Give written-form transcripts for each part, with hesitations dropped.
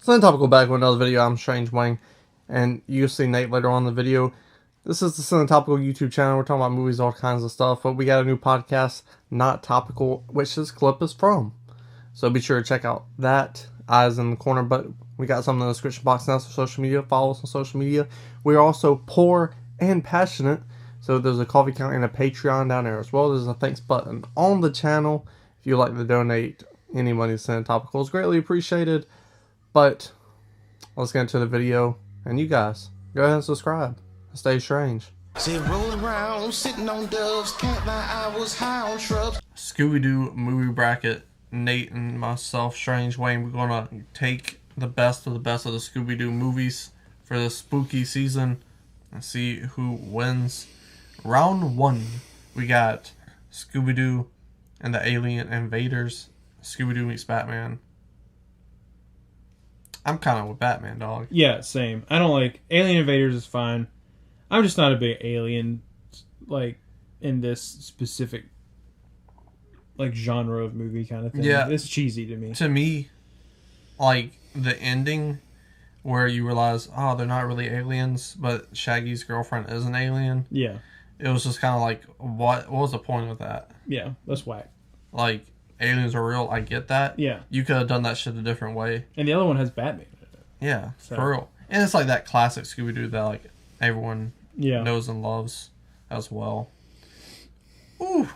Same topical back with another video. I'm Strange Wang, and you'll see Nate later on in the video. This is the Same Topical YouTube channel. We're talking about movies, all kinds of stuff, but we got a new podcast, Not Topical, which this clip is from. So be sure to check out that. Eyes in the corner, but we got something in the description box now for social media. Follow us on social media. We are also poor and passionate, so there's a coffee account and a Patreon down there as well. There's a thanks button on the channel if you'd like to donate any money to Same Topical. It's greatly appreciated. But let's get into the video, and you guys go ahead and subscribe. Stay strange. See, rolling around, sitting on doves, can't lie, I was high on shrubs. Scooby-Doo movie bracket. Nate and myself, Strange Wayne, we're gonna take the best of the Scooby-Doo movies for this spooky season and see who wins. Round 1, we got Scooby-Doo and the Alien Invaders. Scooby-Doo meets Batman. I'm kind of with Batman, dog. Yeah, same. I don't like... Alien Invaders is fine. I'm just not a big Alien, like, in this specific, like, genre of movie kind of thing. Yeah. It's cheesy to me. To me, like, the ending where you realize, oh, they're not really aliens, but Shaggy's girlfriend is an alien. Yeah. It was just kind of like, what was the point of that? Yeah, that's whack. Like, aliens are real, I get that. Yeah. You could have done that shit a different way. And the other one has Batman in it. Yeah, So. for real. And it's like that classic Scooby-Doo that, like, everyone Yeah. knows and loves as well. Ooh.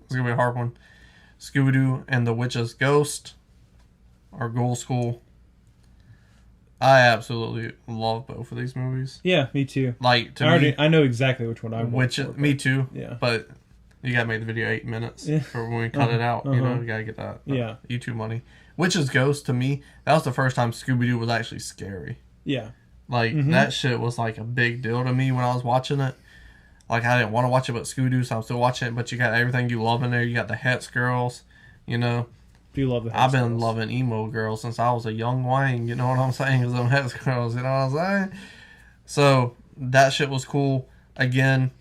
It's going to be a hard one. Scooby-Doo and the Witch's Ghost or Ghoul School. I absolutely love both of these movies. Yeah, me too. Like, to me, I know exactly which one I want. me too. Yeah. But you gotta make the video 8 minutes Yeah. for when we cut it out. You know, you gotta get that Yeah. YouTube money. Witch's Ghost, to me, that was the first time Scooby-Doo was actually scary. Yeah. Like, that shit was like a big deal to me when I was watching it. Like, I didn't want to watch it but Scooby-Doo, so I'm still watching it. But you got everything you love in there. You got the Hetz girls, you know. Do you love the I've been girls? loving emo girls since I was a young Wang. You know what I'm saying? Because them Hetz girls, you know what I'm saying? So, that shit was cool. Again,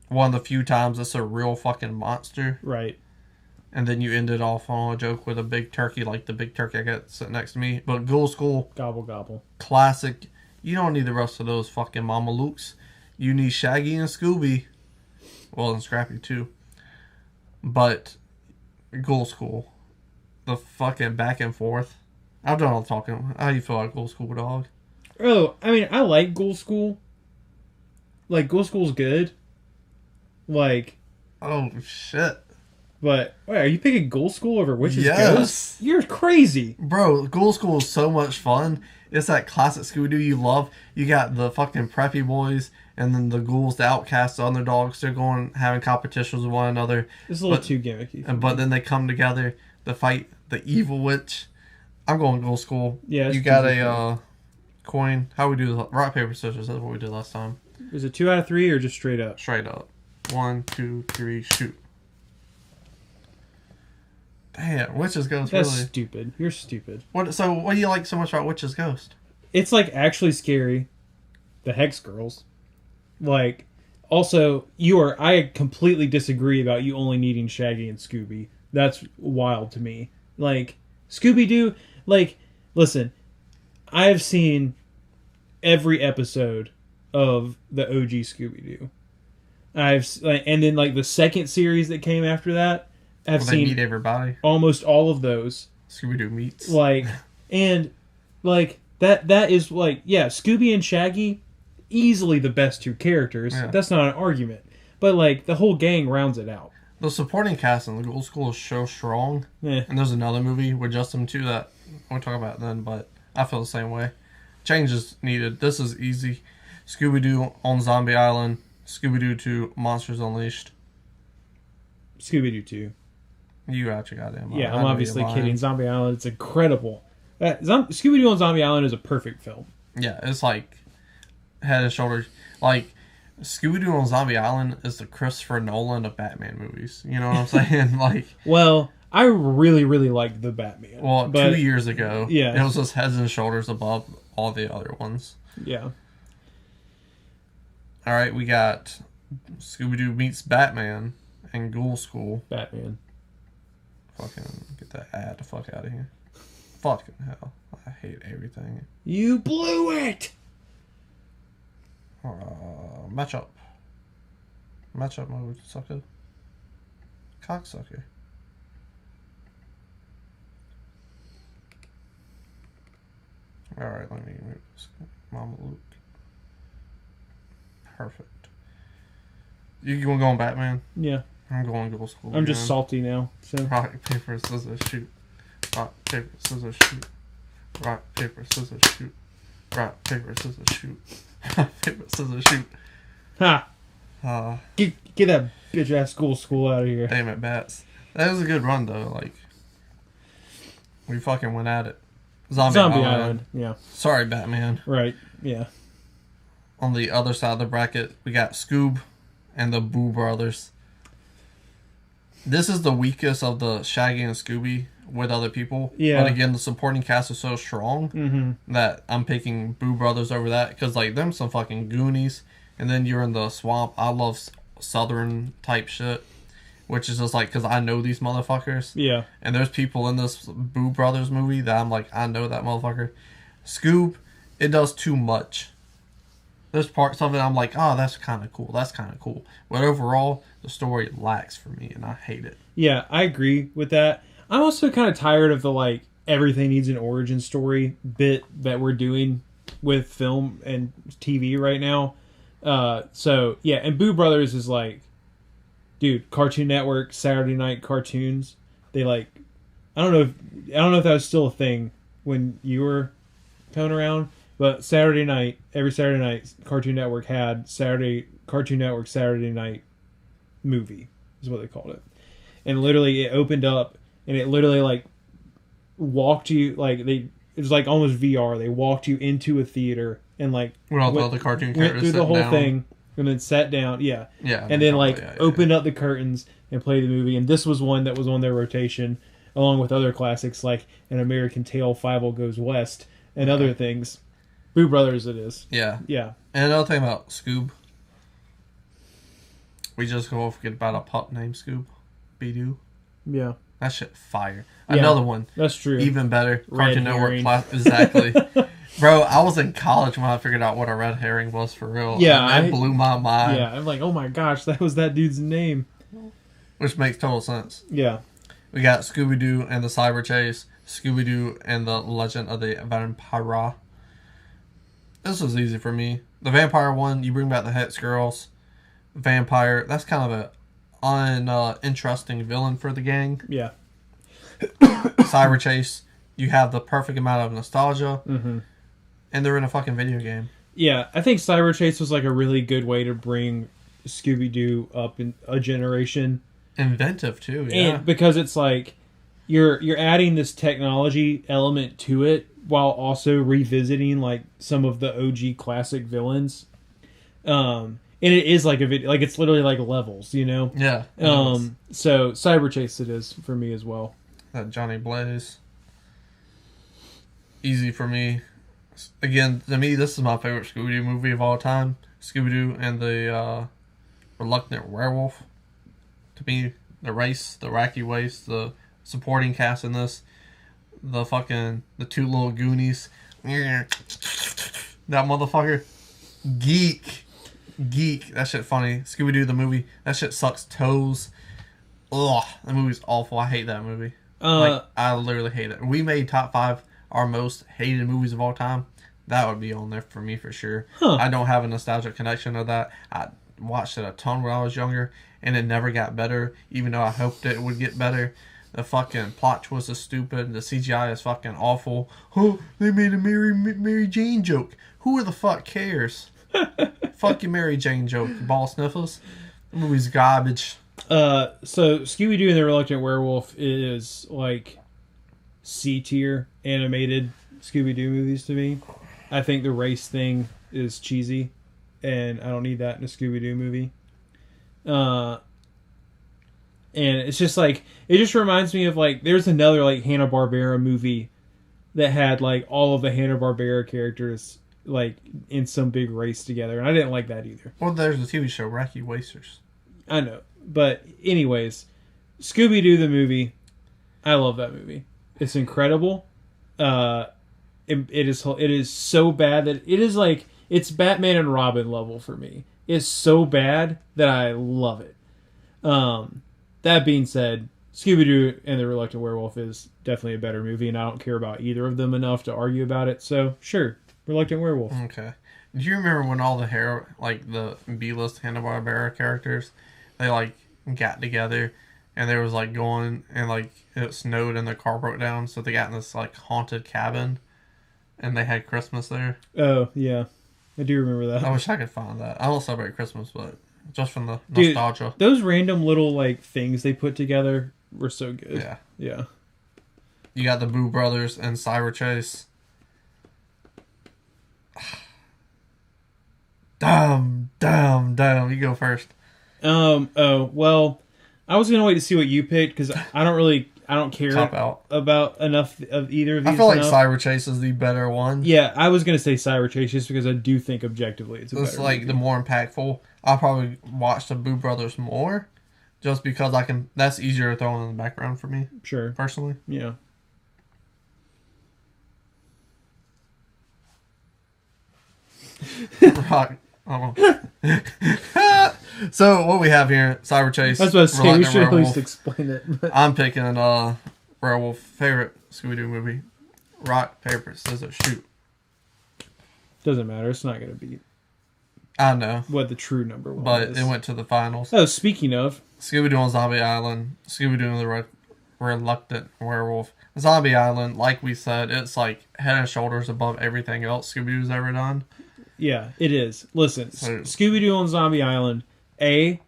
one of the few times it's a real fucking monster. Right. And then you ended off on a joke with a big turkey, like the big turkey I got sitting next to me. But Ghoul School, Gobble, gobble. classic. You don't need the rest of those fucking Mama Lukes. You need Shaggy and Scooby. Well, and Scrappy too. But Ghoul School, the fucking back and forth. I've done all the talking. How do you feel about Ghoul School, dog? Oh, I mean, I like Ghoul School. Like, Ghoul School's good. Like... Oh, shit. But, wait, are you picking Ghoul School over Witch's Yes. Ghost? You're crazy. Bro, Ghoul School is so much fun. It's that classic Scooby-Doo you love. You got the fucking preppy boys, and then the ghouls, the outcasts, the underdogs. They're going, having competitions with one another. It's a little too gimmicky. But then they come together to fight the evil witch. I'm going Ghoul School. Yeah, it's you got easy a coin. How we do this? Rock, paper, scissors. That's what we did last time. Is it 2 out of 3 or just straight up? Straight up. 1, 2, 3, shoot. Damn, Witch's Ghost, That's really. stupid. You're stupid. So what do you like so much about Witch's Ghost? It's, like, actually scary. The Hex Girls. Like, also, I completely disagree about you only needing Shaggy and Scooby. That's wild to me. Like, Scooby-Doo, like, listen, I've seen every episode of the OG Scooby-Doo. And then, like, the second series that came after that, I've They seen meet everybody. almost all of those. Scooby-Doo meets. Like, and, like, that is, like, yeah, Scooby and Shaggy, easily the best 2 characters. Yeah. That's not an argument. But, like, the whole gang rounds it out. The supporting cast in the Ghoul School is so strong. Yeah. And there's another movie with Justin too that we'll talk about then, but I feel the same way. Change is needed. This is easy. Scooby-Doo on Zombie Island. Scooby-Doo 2 Monsters Unleashed. Scooby-Doo 2. You actually got it. Yeah, I'm obviously kidding. Zombie Island, it's incredible. Scooby-Doo on Zombie Island is a perfect film. Yeah, it's like head and shoulders. Like, Scooby-Doo on Zombie Island is the Christopher Nolan of Batman movies. You know what I'm saying? Like, Well, I really, really liked the Batman. well, but, 2 years ago, Yeah. it was just heads and shoulders above all the other ones. Yeah. All right, we got Scooby-Doo meets Batman and Ghoul School. Batman. Fucking get that ad the fuck out of here. Fucking hell. I hate everything. You blew it! Matchup. Matchup mode, sucker. Cocksucker. Alright, let me move this. Mama Luke. Perfect. You going Batman? Yeah. I'm going Ghoul School. I'm just salty now. So Rock, paper, scissors, shoot. Rock, paper, scissors, shoot. Rock, paper, scissors, shoot. Rock, paper, scissors, shoot. Rock, paper, scissors, shoot. Ha! Uh, Get that bitch ass school out of here. damn it, Bats. That was a good run, though. Like, we fucking went at it. Zombie Island. Yeah. Sorry, Batman. Right. Yeah. On the other side of the bracket, we got Scoob and the Boo Brothers. This is the weakest of the Shaggy and Scooby with other people. Yeah. But again, the supporting cast is so strong that I'm picking Boo Brothers over that. Because, like, them some fucking Goonies. And then you're in the swamp. I love Southern type shit. Which is just like, because I know these motherfuckers. Yeah. And there's people in this Boo Brothers movie that I'm like, I know that motherfucker. Scoob, it does too much. There's parts of it I'm like, oh, that's kind of cool. That's kind of cool. But overall, the story lacks for me, and I hate it. Yeah, I agree with that. I'm also kind of tired of the, like, everything needs an origin story bit that we're doing with film and TV right now. So, yeah, and Boo Brothers is like, dude, Cartoon Network, Saturday night cartoons, they like, I don't know if that was still a thing when you were coming around, but every Saturday night, Cartoon Network had Cartoon Network Saturday night movie is what they called it. And literally it opened up and it literally like walked you, like it was like almost VR. They walked you into a theater and like All the cartoon went characters through the whole down. thing and then sat down. Yeah. Yeah. And then like yeah, opened up the curtains and played the movie. And this was one that was on their rotation along with other classics like An American Tail, 5 Goes West, and other things. Boo Brothers it is. Yeah. Yeah. And another thing about Scoob. We just go forget about a pup named Scooby-Doo. Yeah. That shit fire. Yeah, Another one. That's true. Even better. Red Cartoon Network herring. class. Exactly. Bro, I was in college when I figured out what a red herring was for real. Yeah, And that blew my mind. Yeah, I'm like, oh my gosh, that was that dude's name. Which makes total sense. Yeah. We got Scooby-Doo and the Cyber Chase. Scooby-Doo and the Legend of the Vampire. This was easy for me. The vampire one, you bring back the Hex Girls. Vampire, that's kind of a uninteresting villain for the gang. Yeah. Cyber Chase, you have the perfect amount of nostalgia. Mm-hmm. And they're in a fucking video game. Yeah, I think Cyber Chase was like a really good way to bring Scooby-Doo up in a generation. Inventive too, yeah. And because it's like you're adding this technology element to it while also revisiting like some of the OG classic villains. And it is like a video, like it's literally like levels, you know? Yeah. So Cyber Chase it is for me as well. That Johnny Blaze. Easy for me. Again, to me, this is my favorite Scooby-Doo movie of all time. Scooby-Doo and the Reluctant Werewolf. To me, the race, the wacky waste, the supporting cast in this, the two little Goonies. That motherfucker. Geek. That shit funny. Scooby-Doo the movie. That shit sucks toes. Ugh. That movie's awful. I hate that movie. I literally hate it. We made top 5 our most hated movies of all time. That would be on there for me for sure. Huh. I don't have a nostalgic connection to that. I watched it a ton when I was younger, and it never got better, even though I hoped it would get better. The fucking plot twist is stupid. The CGI is fucking awful. Oh, they made a Mary Jane joke. Who the fuck cares? Fuck your Mary Jane joke, you ball sniffers. The movie's garbage. So Scooby-Doo and the Reluctant Werewolf is like C tier animated Scooby-Doo movies to me. I think the race thing is cheesy, and I don't need that in a Scooby-Doo movie. And it's just like, it just reminds me of like, there's another like Hanna-Barbera movie that had like all of the Hanna-Barbera characters like in some big race together, and I didn't like that either. Well, there's the TV show Wacky Wasters. I know, but anyways, Scooby-Doo the movie, I love that movie. It's incredible. it is so bad that it is like it's Batman and Robin level for me. It's so bad that I love it. That being said, Scooby-Doo and the Reluctant Werewolf is definitely a better movie, and I don't care about either of them enough to argue about it. So sure, Reluctant Werewolf. Okay. Do you remember when all the the B-list Hanna-Barbera characters, they like got together and they was like going and like it snowed and their car broke down, so they got in this like haunted cabin and they had Christmas there? Oh, yeah. I do remember that. I wish I could find that. I don't celebrate Christmas, but just from the Dude, nostalgia. Those random little like things they put together were so good. Yeah. Yeah. You got the Boo Brothers and Cyber Chase. Damn. You go first. Oh, well, I was going to wait to see what you picked because I don't care Top out. about enough of either of these. I feel like enough. Cyber Chase is the better one. Yeah, I was going to say Cyber Chase just because I do think objectively it's It's like the more impactful. I'll probably watch the Boo Brothers more just because that's easier to throw in the background for me. Sure. Personally. Yeah. Rock. So what we have here, Cyber Chase. That's what I was saying. We Reluctant should at Werewolf. least explain it. But... I'm picking Werewolf. Favorite Scooby-Doo movie. Rock, paper, scissors, shoot. Doesn't matter. It's not going to be I know. what the true number was. But it went to the finals. Oh, speaking of... Scooby-Doo on Zombie Island. Scooby-Doo and the Reluctant Werewolf. Zombie Island, like we said, it's like head and shoulders above everything else Scooby-Doo's ever done. Yeah, it is. Listen, So- Scooby-Doo on Zombie Island, A.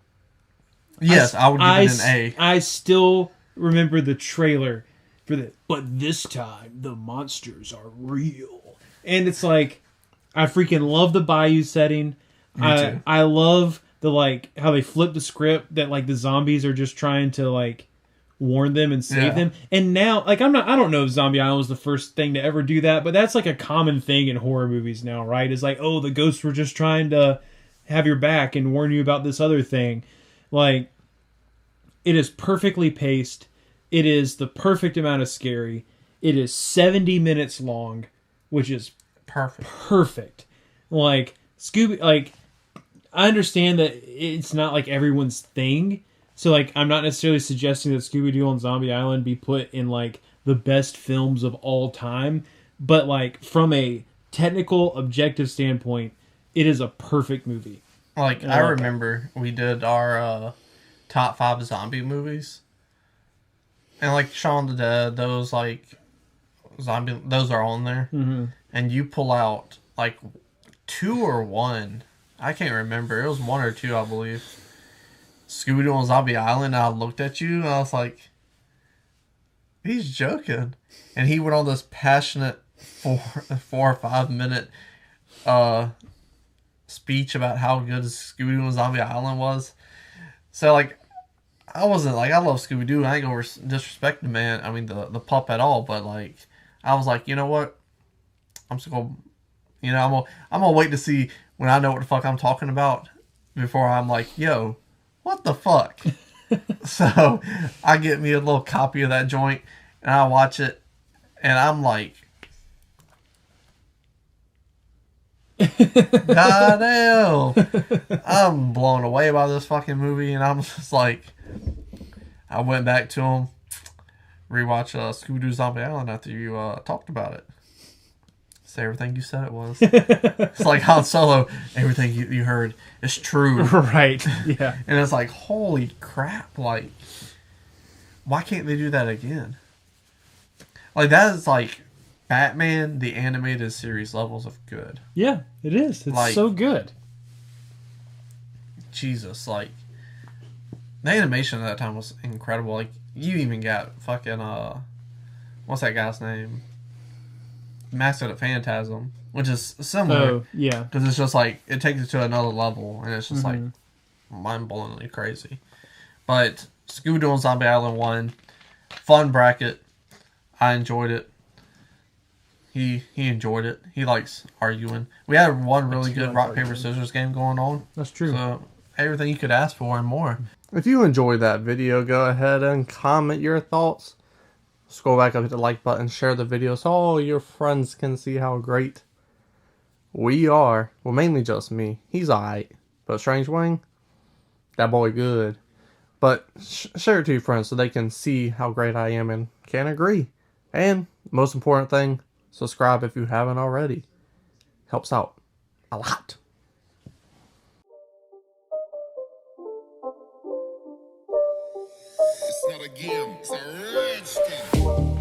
Yes, I would give it an A. I still remember the trailer for the... But this time, the monsters are real. And it's like, I freaking love the Bayou setting. Me too. I love the, like, how they flip the script that, like, the zombies are just trying to, like, warn them and save them. And now, like, I don't know if Zombie Island was the first thing to ever do that, but that's like a common thing in horror movies now, right? It's like, oh, the ghosts were just trying to have your back and warn you about this other thing. Like, it is perfectly paced. It is the perfect amount of scary. It is 70 minutes long, which is perfect. Like, I understand that it's not like everyone's thing. So, like, I'm not necessarily suggesting that Scooby-Doo on Zombie Island be put in, like, the best films of all time. But, like, from a technical, objective standpoint, it is a perfect movie. Like, I remember we did our top 5 zombie movies. And, like, Shaun of the Dead, those, like, those are on there. Mm-hmm. And you pull out, like, 2 or 1. I can't remember. It was 1 or 2, I believe. Scooby-Doo on Zombie Island, and I looked at you, and I was like, he's joking. And he went on this passionate 4 or 5 minute speech about how good Scooby-Doo on Zombie Island was. So, like, I wasn't, like, I love Scooby-Doo, I ain't gonna disrespect the man, I mean, the pup at all, but, like, I was like, you know what? I'm just gonna, I'm gonna wait to see when I know what the fuck I'm talking about before I'm like, yo, what the fuck? So I get me a little copy of that joint and I watch it and I'm like, goddamn, I'm blown away by this fucking movie. And I'm just like, I went back to him, rewatch Scooby-Doo Zombie Island after you talked about it. Say everything you said it was. It's like Han Solo, everything you heard is true. Right, yeah. And it's like, holy crap, like, why can't they do that again? Like, that is like Batman, the animated series levels of good. Yeah, it is. It's Like, so good. Jesus, like, the animation at that time was incredible. Like, you even got fucking, what's that guy's name? Masked at Phantasm, which is similar. Oh, yeah. Because it's just like, it takes it to another level, and it's just like mind-blowingly crazy. But Scooby-Doo on Zombie Island 1, fun bracket. I enjoyed it. He enjoyed it. He likes arguing. We had one really good rock, paper, scissors game going on. That's true. So, everything you could ask for and more. If you enjoyed that video, go ahead and comment your thoughts. Scroll back up, hit the like button, share the video so all your friends can see how great we are. Well, mainly just me. He's alright. But Strange Wang, that boy good. But share it to your friends so they can see how great I am and can agree. And most important thing, subscribe if you haven't already. Helps out a lot. It's not a game, it's a rich thing.